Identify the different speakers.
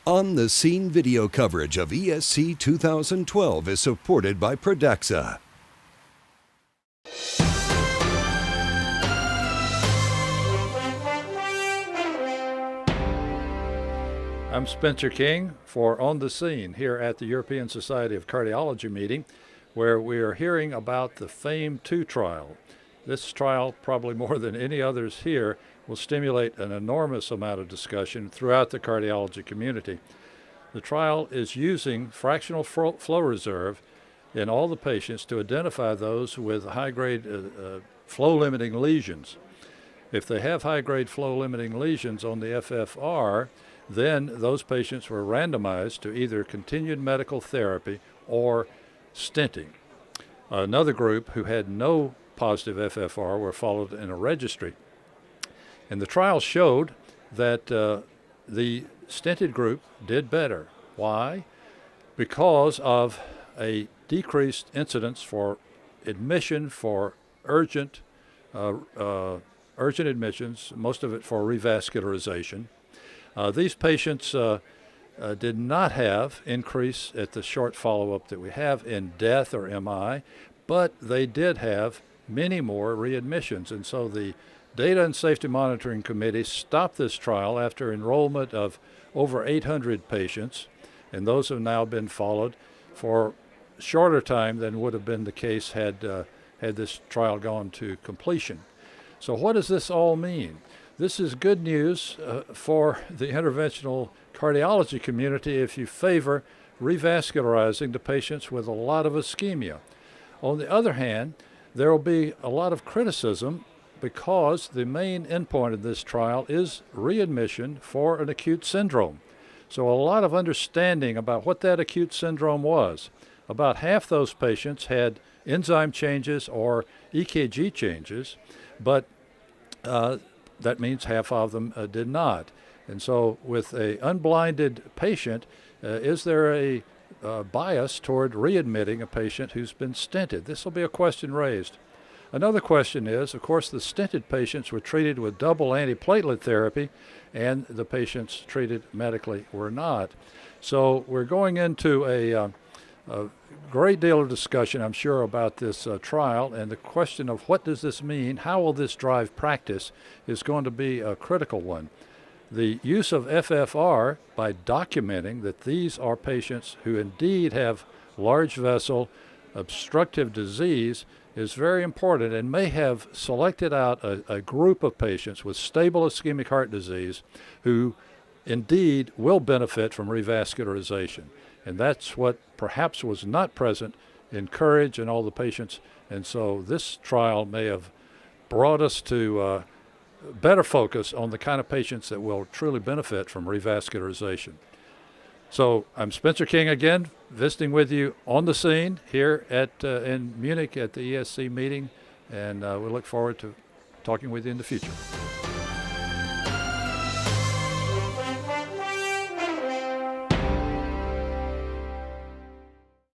Speaker 1: On the Scene video coverage of ESC 2012 is supported by Pradaxa.
Speaker 2: I'm Spencer King for On the Scene here at the European Society of Cardiology meeting, where we are hearing about the FAME-2 trial. This trial, probably more than any others here, will stimulate an enormous amount of discussion throughout the cardiology community. The trial is using fractional flow reserve in all the patients to identify those with high-grade flow-limiting lesions. If they have high-grade flow-limiting lesions on the FFR, then those patients were randomized to either continued medical therapy or stenting. Another group who had no positive FFR were followed in a registry. And the trial showed that the stented group did better. Why? Because of a decreased incidence for admission for urgent admissions, most of it for revascularization. These patients did not have increase at the short follow-up that we have in death or MI, but they did have many more readmissions. And so the Data and Safety Monitoring Committee stopped this trial after enrollment of over 800 patients, and those have now been followed for shorter time than would have been the case had this trial gone to completion. So what does this all mean? This is good news for the interventional cardiology community if you favor revascularizing the patients with a lot of ischemia. On the other hand, there will be a lot of criticism because the main endpoint of this trial is readmission for an acute syndrome. So a lot of understanding about what that acute syndrome was. About half those patients had enzyme changes or EKG changes, but that means half of them did not. And so with an unblinded patient, is there a bias toward readmitting a patient who's been stented? This will be a question raised. Another question is, of course, the stented patients were treated with double antiplatelet therapy, and the patients treated medically were not. So we're going into a great deal of discussion, I'm sure, about this trial, and the question of what does this mean, how will this drive practice, is going to be a critical one. The use of FFR by documenting that these are patients who indeed have large vessel obstructive disease is very important and may have selected out a group of patients with stable ischemic heart disease who indeed will benefit from revascularization. And that's what perhaps was not present in COURAGE and all the patients. And so this trial may have brought us to better focus on the kind of patients that will truly benefit from revascularization. So I'm Spencer King again, visiting with you on the scene here in Munich at the ESC meeting, and we look forward to talking with you in the future.